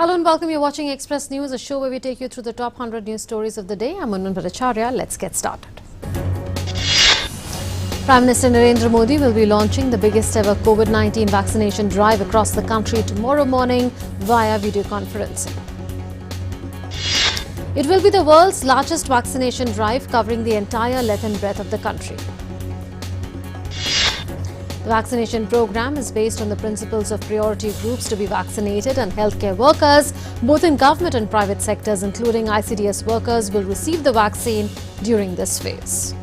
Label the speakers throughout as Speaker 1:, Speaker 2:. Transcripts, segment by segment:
Speaker 1: Hello and welcome. You're watching Express News, a show where we take you through the top 100 news stories of the day. I'm Unman Bhattacharya. Let's get started. Prime Minister Narendra Modi will be launching the biggest ever COVID-19 vaccination drive across the country tomorrow morning via video conferencing. It will be the world's largest vaccination drive covering the entire length and breadth of the country. The vaccination program is based on the principles of priority groups to be vaccinated, and healthcare workers, both in government and private sectors, including ICDS workers, will receive the vaccine during this phase.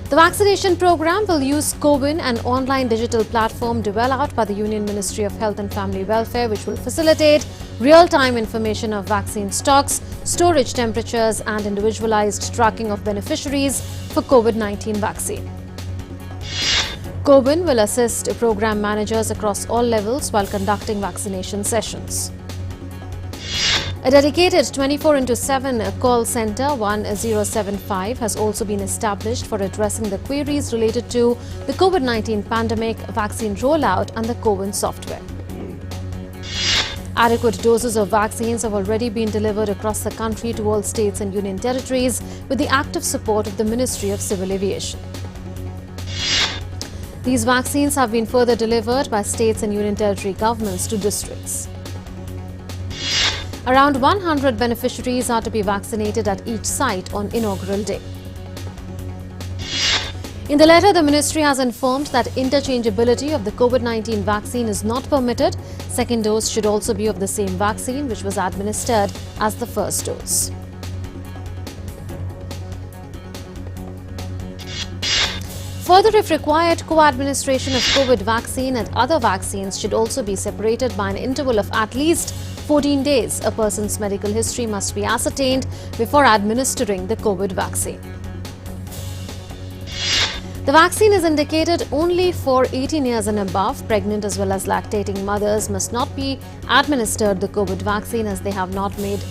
Speaker 1: The vaccination program will use CoWIN, an online digital platform developed by the Union Ministry of Health and Family Welfare, which will facilitate real-time information of vaccine stocks, storage temperatures, and individualized tracking of beneficiaries for COVID-19 vaccine. CoWIN will assist program managers across all levels while conducting vaccination sessions. A dedicated 24/7 call center 1075 has also been established for addressing the queries related to the COVID-19 pandemic, vaccine rollout and the CoWIN software. Adequate doses of vaccines have already been delivered across the country to all states and union territories with the active support of the Ministry of Civil Aviation. These vaccines have been further delivered by states and union territory governments to districts. Around 100 beneficiaries are to be vaccinated at each site on inaugural day. In the letter, the ministry has informed that interchangeability of the COVID-19 vaccine is not permitted. Second dose should also be of the same vaccine which was administered as the first dose. Further, if required, co-administration of COVID vaccine and other vaccines should also be separated by an interval of at least 14 days. A person's medical history must be ascertained before administering the COVID vaccine. The vaccine is indicated only for 18 years and above. Pregnant as well as lactating mothers must not be administered the COVID vaccine, as they have not made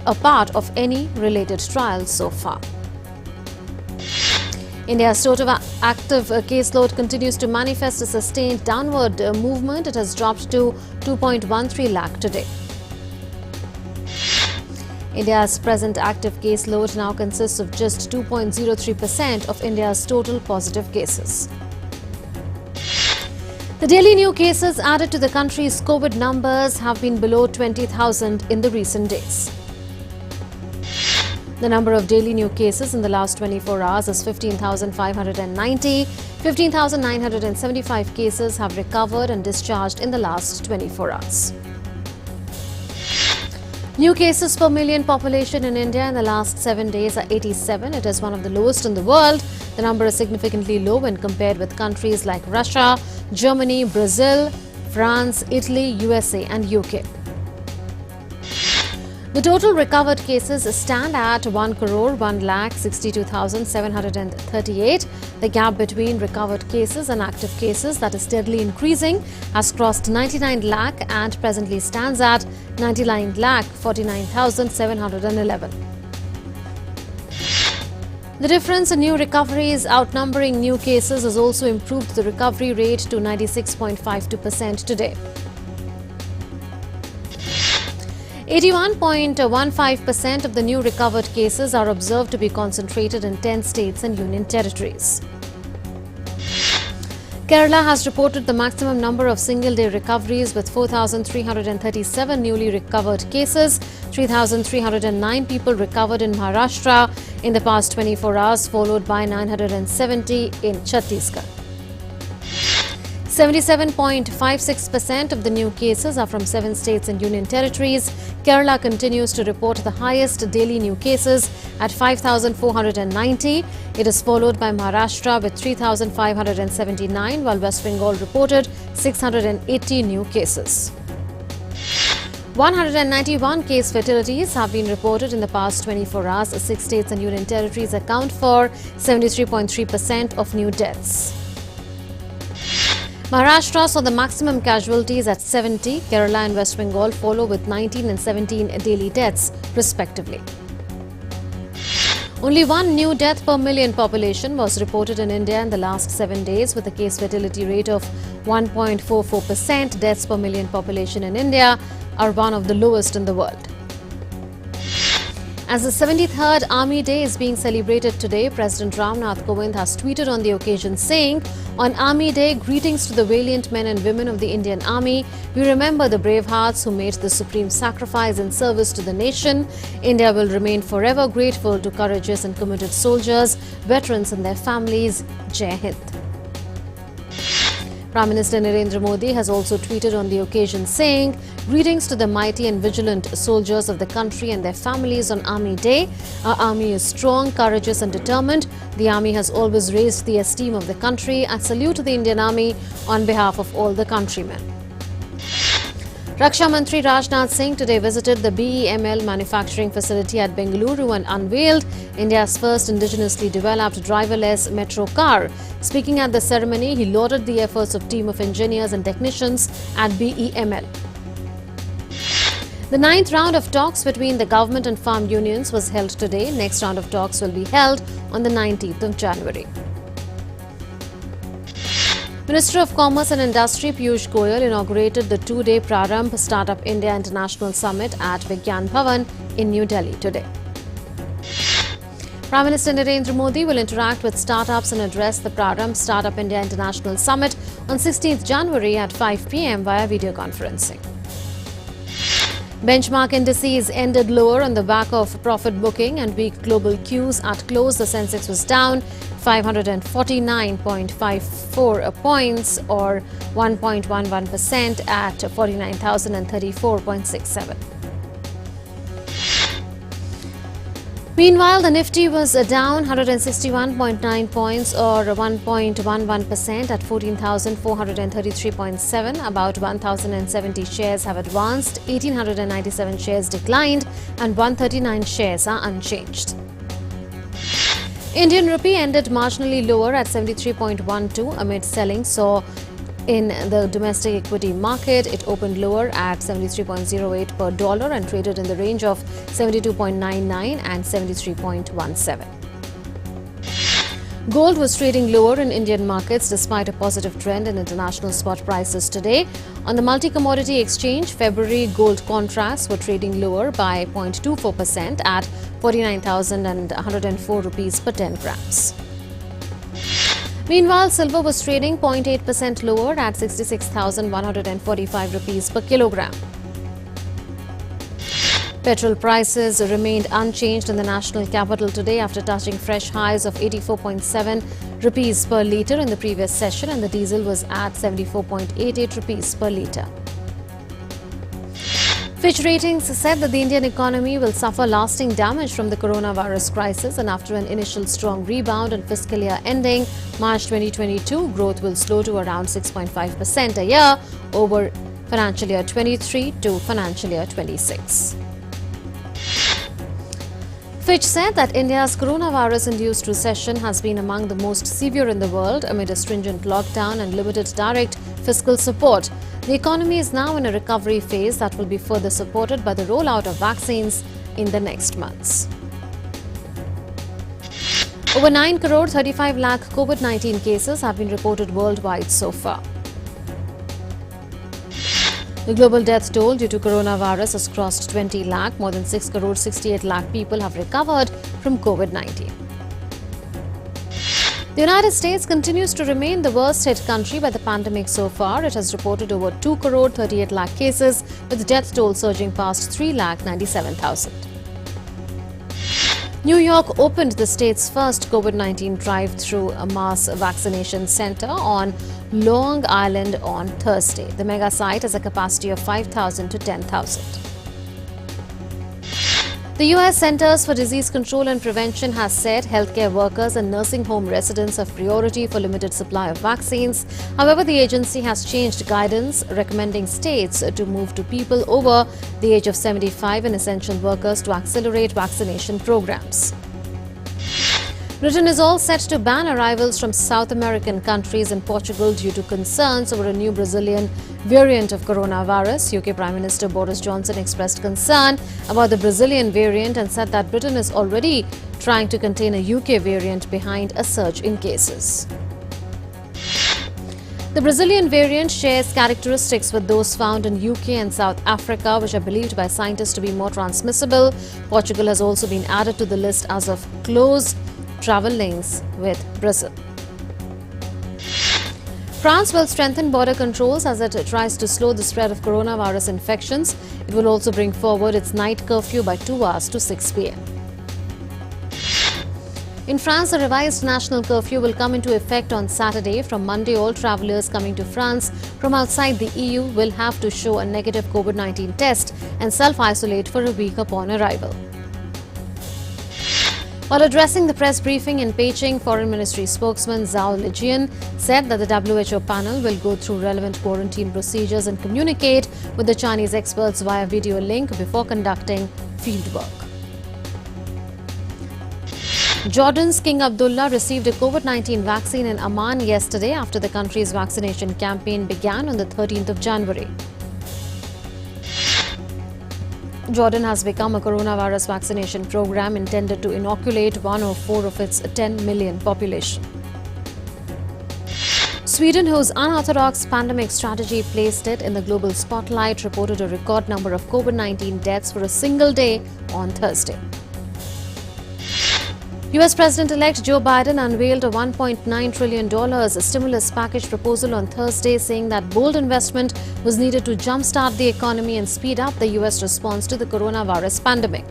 Speaker 1: a part of any related trials so far. India's total active caseload continues to manifest a sustained downward movement. It has dropped to 2.13 lakh today. India's present active caseload now consists of just 2.03% of India's total positive cases. The daily new cases added to the country's COVID numbers have been below 20,000 in the recent days. The number of daily new cases in the last 24 hours is 15,590. 15,975 cases have recovered and discharged in the last 24 hours. New cases per million population in India in the last 7 days are 87. It is one of the lowest in the world. The number is significantly low when compared with countries like Russia, Germany, Brazil, France, Italy, USA and UK. The total recovered cases stand at 1,01,62,738. The gap between recovered cases and active cases, that is steadily increasing, has crossed 99 lakh and presently stands at 99,49,711. The difference in new recoveries outnumbering new cases has also improved the recovery rate to 96.52% today. 81.15% of the new recovered cases are observed to be concentrated in 10 states and union territories. Kerala has reported the maximum number of single-day recoveries with 4,337 newly recovered cases. 3,309 people recovered in Maharashtra in the past 24 hours, followed by 970 in Chhattisgarh. 77.56% of the new cases are from 7 states and union territories. Kerala continues to report the highest daily new cases at 5,490. It is followed by Maharashtra with 3,579, while West Bengal reported 680 new cases. 191 case fatalities have been reported in the past 24 hours. 6 states and union territories account for 73.3% of new deaths. Maharashtra saw the maximum casualties at 70. Kerala and West Bengal follow with 19 and 17 daily deaths, respectively. Only one new death per million population was reported in India in the last 7 days, with a case fatality rate of 1.44%. Deaths per million population in India are one of the lowest in the world. As the 73rd Army Day is being celebrated today, President Ramnath Kovind has tweeted on the occasion saying, "On Army Day, greetings to the valiant men and women of the Indian Army. We remember the brave hearts who made the supreme sacrifice in service to the nation. India will remain forever grateful to courageous and committed soldiers, veterans and their families. Jai Hind." Prime Minister Narendra Modi has also tweeted on the occasion saying, "Greetings to the mighty and vigilant soldiers of the country and their families on Army Day. Our army is strong, courageous and determined. The army has always raised the esteem of the country. I salute the Indian Army on behalf of all the countrymen." Raksha Mantri Rajnath Singh today visited the BEML manufacturing facility at Bengaluru and unveiled India's first indigenously developed driverless metro car. Speaking at the ceremony, he lauded the efforts of team of engineers and technicians at BEML. The 9th round of talks between the government and farm unions was held today. Next round of talks will be held on the 19th of January. Minister of Commerce and Industry Piyush Goyal inaugurated the two-day Prarambh Startup India International Summit at Vigyan Bhavan in New Delhi today. Prime Minister Narendra Modi will interact with startups and address the Prarambh Startup India International Summit on 16th January at 5 p.m. via video conferencing. Benchmark indices ended lower on the back of profit booking and weak global cues. At close, the SENSEX was down 549.54 points or 1.11% at 49,034.67. Meanwhile, the Nifty was down 161.9 points or 1.11% at 14,433.7. About 1,070 shares have advanced, 1,897 shares declined and 139 shares are unchanged. Indian rupee ended marginally lower at 73.12 amid selling saw in the domestic equity market. It opened lower at 73.08 per dollar and traded in the range of 72.99 and 73.17. Gold was trading lower in Indian markets despite a positive trend in international spot prices today. On the multi-commodity exchange, February gold contracts were trading lower by 0.24% at 49,104 rupees per 10 grams. Meanwhile, silver was trading 0.8% lower at 66,145 rupees per kilogram. Petrol prices remained unchanged in the national capital today after touching fresh highs of 84.7 rupees per litre in the previous session, and the diesel was at 74.88 rupees per litre. Fitch Ratings said that the Indian economy will suffer lasting damage from the coronavirus crisis, and after an initial strong rebound in fiscal year ending March 2022, growth will slow to around 6.5% a year over financial year 23 to financial year 26. Fitch said that India's coronavirus-induced recession has been among the most severe in the world amid a stringent lockdown and limited direct fiscal support. The economy is now in a recovery phase that will be further supported by the rollout of vaccines in the next months. Over 9 crore 35 lakh COVID-19 cases have been reported worldwide so far. The global death toll due to coronavirus has crossed 20 lakh. More than 6 crore 68 lakh people have recovered from COVID-19. The United States continues to remain the worst hit country by the pandemic so far. It has reported over 2 crore 38 lakh cases, with the death toll surging past 3 lakh 97,000. New York opened the state's first COVID-19 drive-through mass vaccination center on Long Island on Thursday. The mega site has a capacity of 5,000 to 10,000. The U.S. Centers for Disease Control and Prevention has said healthcare workers and nursing home residents have priority for limited supply of vaccines. However, the agency has changed guidance, recommending states to move to people over the age of 75 and essential workers to accelerate vaccination programs. Britain is all set to ban arrivals from South American countries and Portugal due to concerns over a new Brazilian variant of coronavirus. UK Prime Minister Boris Johnson expressed concern about the Brazilian variant and said that Britain is already trying to contain a UK variant behind a surge in cases. The Brazilian variant shares characteristics with those found in UK and South Africa, which are believed by scientists to be more transmissible. Portugal has also been added to the list as of close travel links with Brazil. France will strengthen border controls as it tries to slow the spread of coronavirus infections. It will also bring forward its night curfew by 2 hours to 6 p.m. In France, the revised national curfew will come into effect on Saturday. From Monday, all travellers coming to France from outside the EU will have to show a negative COVID-19 test and self-isolate for a week upon arrival. While addressing the press briefing in Beijing, Foreign Ministry spokesman Zhao Lijian said that the WHO panel will go through relevant quarantine procedures and communicate with the Chinese experts via video link before conducting fieldwork. Jordan's King Abdullah received a COVID-19 vaccine in Amman yesterday after the country's vaccination campaign began on the 13th of January. Jordan has become a coronavirus vaccination program intended to inoculate 104 of its 10 million population. Sweden, whose unorthodox pandemic strategy placed it in the global spotlight, reported a record number of COVID-19 deaths for a single day on Thursday. US President-elect Joe Biden unveiled a $1.9 trillion stimulus package proposal on Thursday, saying that bold investment was needed to jumpstart the economy and speed up the US response to the coronavirus pandemic.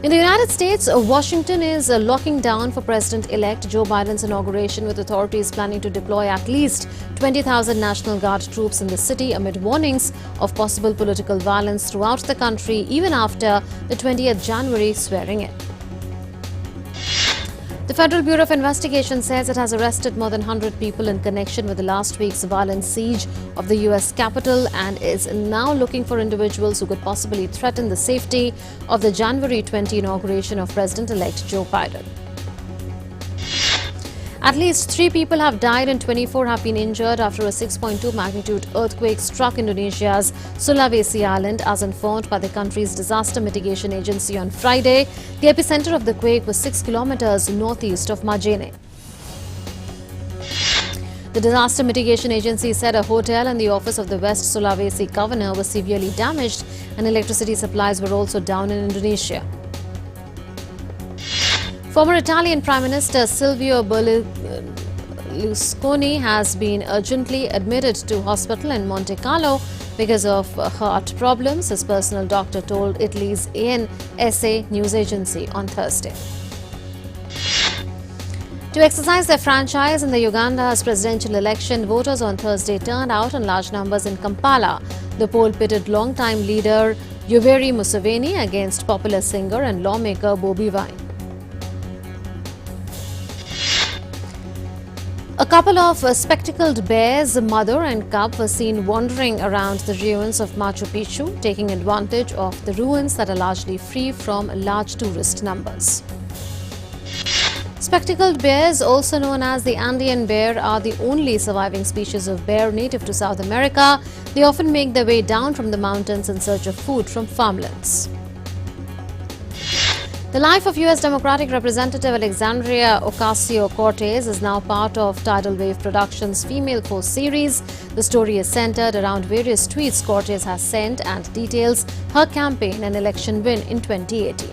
Speaker 1: In the United States, Washington is locking down for President-elect Joe Biden's inauguration, with authorities planning to deploy at least 20,000 National Guard troops in the city amid warnings of possible political violence throughout the country, even after the 20th January swearing-in. The Federal Bureau of Investigation says it has arrested more than 100 people in connection with the last week's violent siege of the U.S. Capitol and is now looking for individuals who could possibly threaten the safety of the January 20 inauguration of President-elect Joe Biden. At least 3 people have died and 24 have been injured after a 6.2 magnitude earthquake struck Indonesia's Sulawesi island, as informed by the country's disaster mitigation agency on Friday. The epicenter of the quake was 6 kilometers northeast of Majene. The disaster mitigation agency said a hotel and the office of the West Sulawesi governor was severely damaged and electricity supplies were also down in Indonesia. Former Italian Prime Minister Silvio Berlusconi has been urgently admitted to hospital in Monte Carlo because of heart problems, his personal doctor told Italy's ANSA news agency on Thursday. To exercise their franchise in the Uganda's presidential election, voters on Thursday turned out in large numbers in Kampala. The poll pitted longtime leader Yoweri Museveni against popular singer and lawmaker Bobi Wine. A couple of spectacled bears, mother and cub, were seen wandering around the ruins of Machu Picchu, taking advantage of the ruins that are largely free from large tourist numbers. Spectacled bears, also known as the Andean bear, are the only surviving species of bear native to South America. They often make their way down from the mountains in search of food from farmlands. The life of U.S. Democratic Representative Alexandria Ocasio-Cortez is now part of Tidal Wave Productions' Female Force series. The story is centered around various tweets Cortez has sent and details her campaign and election win in 2018.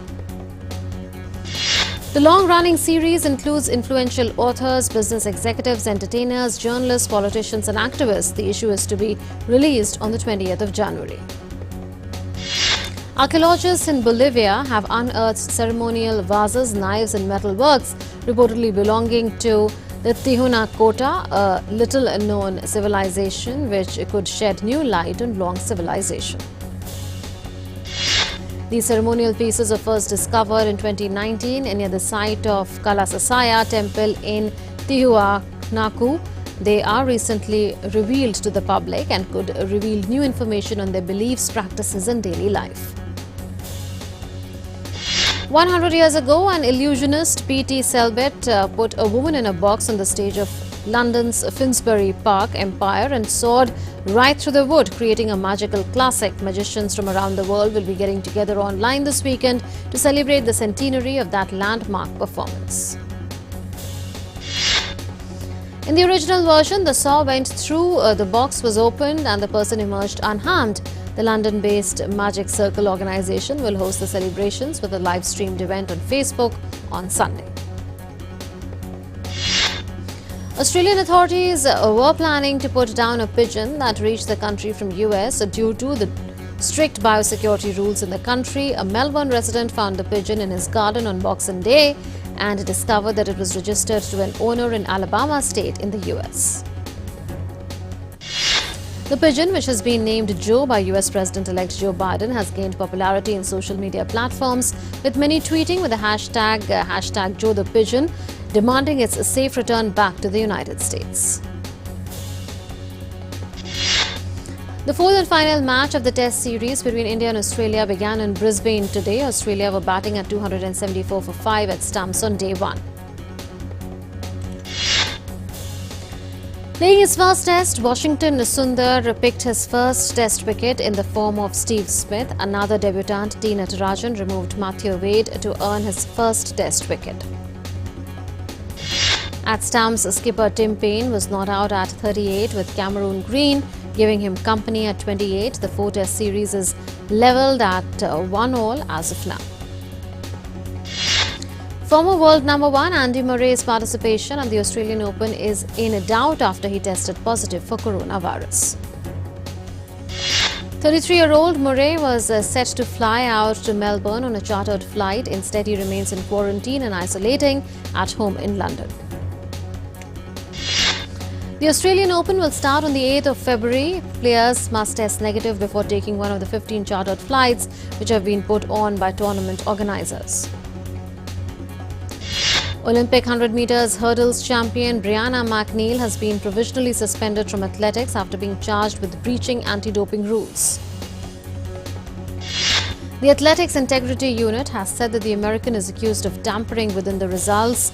Speaker 1: The long-running series includes influential authors, business executives, entertainers, journalists, politicians and activists. The issue is to be released on the 20th of January. Archaeologists in Bolivia have unearthed ceremonial vases, knives and metalworks reportedly belonging to the Tihuanacocha, a little-known civilization which could shed new light on long civilization. These ceremonial pieces were first discovered in 2019 near the site of Kalasasaya temple in Tihuanacu. They are recently revealed to the public and could reveal new information on their beliefs, practices and daily life. 100 years ago, an illusionist, P.T. Selbit, put a woman in a box on the stage of London's Finsbury Park Empire and soared right through the wood, creating a magical classic. Magicians from around the world will be getting together online this weekend to celebrate the centenary of that landmark performance. In the original version, the saw went through, the box was opened and the person emerged unharmed. The London-based Magic Circle organization will host the celebrations with a live-streamed event on Facebook on Sunday. Australian authorities were planning to put down a pigeon that reached the country from US due to the strict biosecurity rules in the country. A Melbourne resident found the pigeon in his garden on Boxing Day and discovered that it was registered to an owner in Alabama state in the US. The pigeon, which has been named Joe by US President-elect Joe Biden, has gained popularity in social media platforms, with many tweeting with the hashtag Joe the Pigeon, demanding its safe return back to the United States. The fourth and final match of the Test series between India and Australia began in Brisbane today. Australia were batting at 274 for 5 at stumps on day 1. Playing his first test, Washington Sundar picked his first test wicket in the form of Steve Smith. Another debutant, T. Natarajan, removed Matthew Wade to earn his first test wicket. At stumps, skipper Tim Paine was not out at 38 with Cameron Green giving him company at 28. The 4-test series is levelled at 1-1 as of now. Former world number 1 Andy Murray's participation at the Australian Open is in doubt after he tested positive for coronavirus. 33-year-old Murray was set to fly out to Melbourne on a chartered flight. Instead, he remains in quarantine and isolating at home in London. The Australian Open will start on the 8th of February. Players must test negative before taking one of the 15 chartered flights which have been put on by tournament organisers. Olympic 100 metres hurdles champion Brianna McNeil has been provisionally suspended from athletics after being charged with breaching anti-doping rules. The Athletics Integrity Unit has said that the American is accused of tampering within the results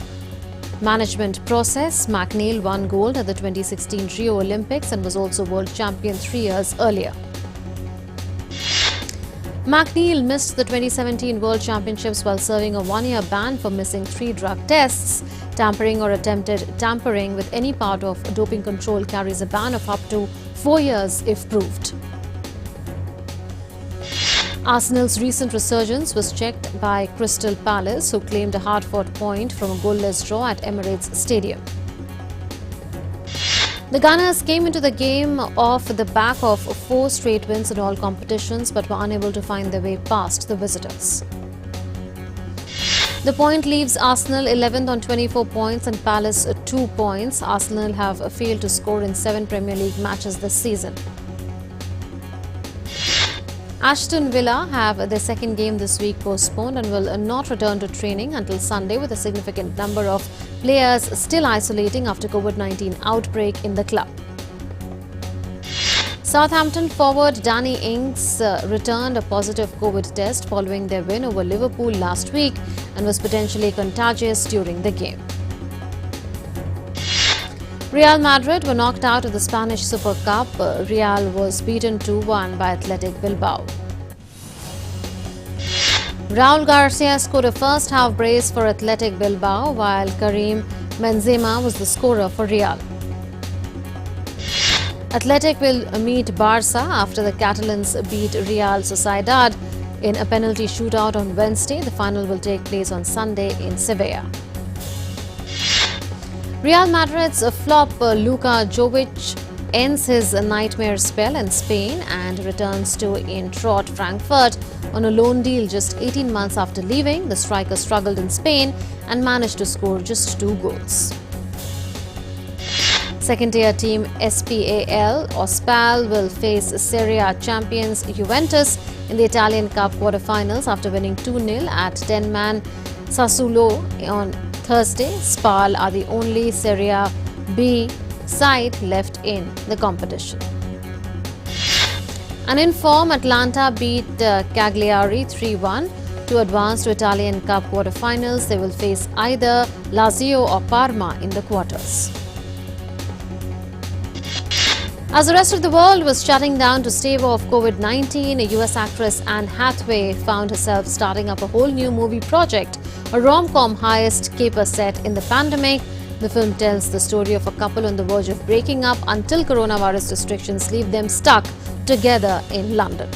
Speaker 1: management process. McNeil won gold at the 2016 Rio Olympics and was also world champion 3 years earlier. McNeil missed the 2017 World Championships while serving a 1-year ban for missing 3 drug tests. Tampering or attempted tampering with any part of doping control carries a ban of up to 4 years if proved. Arsenal's recent resurgence was checked by Crystal Palace, who claimed a hard-fought point from a goalless draw at Emirates Stadium. The Gunners came into the game off the back of 4 straight wins in all competitions but were unable to find their way past the visitors. The point leaves Arsenal 11th on 24 points and Palace 2 points. Arsenal have failed to score in 7 Premier League matches this season. Aston Villa have their second game this week postponed and will not return to training until Sunday, with a significant number of players still isolating after COVID-19 outbreak in the club. Southampton forward Danny Ings returned a positive COVID test following their win over Liverpool last week and was potentially contagious during the game. Real Madrid were knocked out of the Spanish Super Cup. Real was beaten 2-1 by Athletic Bilbao. Raul Garcia scored a first-half brace for Athletic Bilbao, while Karim Benzema was the scorer for Real. Athletic will meet Barca after the Catalans beat Real Sociedad in a penalty shootout on Wednesday. The final will take place on Sunday in Sevilla. Real Madrid's flop Luka Jovic ends his nightmare spell in Spain and returns to Eintracht Frankfurt on a loan deal just 18 months after leaving. The striker struggled in Spain and managed to score just 2 goals. Second-tier team SPAL Ospal will face Serie A champions Juventus in the Italian Cup quarter-finals after winning 2-0 at 10-man Sassuolo on Thursday. Spal are the only Serie B side left in the competition. And in form, Atlanta beat Cagliari 3-1 to advance to Italian Cup quarter-finals. They will face either Lazio or Parma in the quarters. As the rest of the world was shutting down to stave off COVID-19, US actress Anne Hathaway found herself starting up a whole new movie project, a rom-com highest caper set in the pandemic. The film tells the story of a couple on the verge of breaking up until coronavirus restrictions leave them stuck together in London.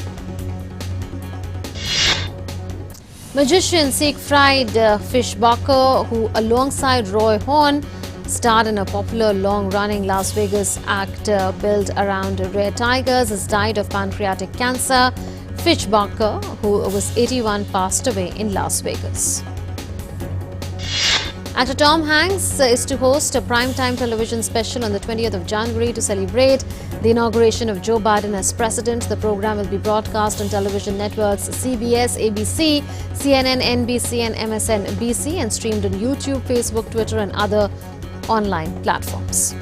Speaker 1: Magician Siegfried Fischbacher, who alongside Roy Horn starred in a popular long-running Las Vegas act built around rare tigers, has died of pancreatic cancer. Fischbacher, who was 81, passed away in Las Vegas. Actor Tom Hanks is to host a primetime television special on the 20th of January to celebrate the inauguration of Joe Biden as president. The program will be broadcast on television networks CBS, ABC, CNN, NBC and MSNBC and streamed on YouTube, Facebook, Twitter and other online platforms.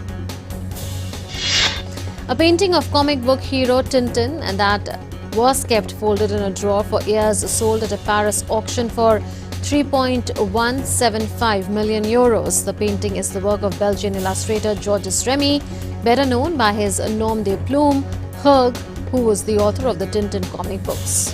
Speaker 1: A painting of comic book hero Tintin and that was kept folded in a drawer for years, sold at a Paris auction for 3.175 million euros. The painting is the work of Belgian illustrator Georges Remy, better known by his nom de plume, Herg, who was the author of the Tintin comic books.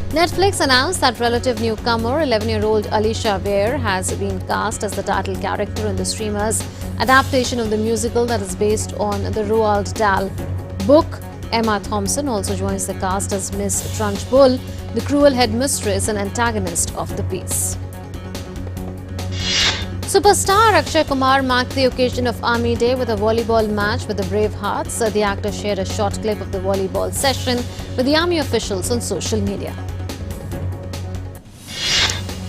Speaker 1: Netflix announced that relative newcomer 11-year-old Alicia Weir has been cast as the title character in the streamer's adaptation of the musical that is based on the Roald Dahl book. Emma Thompson also joins the cast as Miss Trunchbull, the cruel headmistress and antagonist of the piece. Superstar Akshay Kumar marked the occasion of Army Day with a volleyball match with the Bravehearts. The actor shared a short clip of the volleyball session with the Army officials on social media.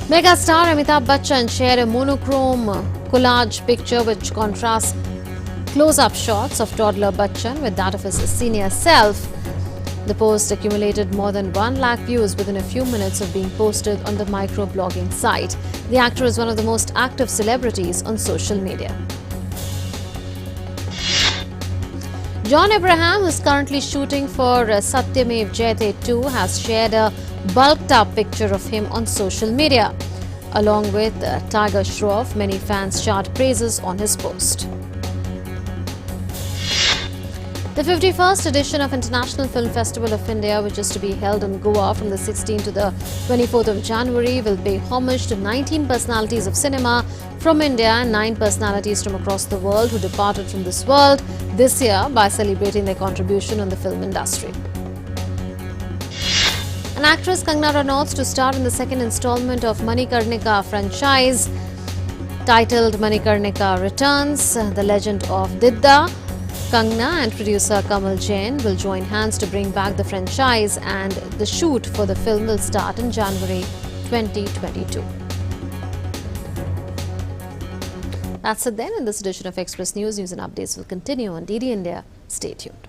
Speaker 1: Megastar Amitabh Bachchan shared a monochrome collage picture which contrasts close-up shots of toddler Bachchan with that of his senior self. The post accumulated more than 1 lakh views within a few minutes of being posted on the microblogging site. The actor is one of the most active celebrities on social media. John Abraham, who is currently shooting for Satyamev Jayate 2, has shared a bulked-up picture of him on social media. Along with Tiger Shroff, many fans shout praises on his post. The 51st edition of International Film Festival of India, which is to be held in Goa from the 16th to the 24th of January, will pay homage to 19 personalities of cinema from India and 9 personalities from across the world who departed from this world this year by celebrating their contribution on the film industry. An actress Kangana Ranaut to star in the second installment of Manikarnika franchise titled Manikarnika Returns, The Legend of Didda. Kangana and producer Kamal Jain will join hands to bring back the franchise, and the shoot for the film will start in January 2022. That's it then in this edition of Express News. News and updates will continue on DD India. Stay tuned.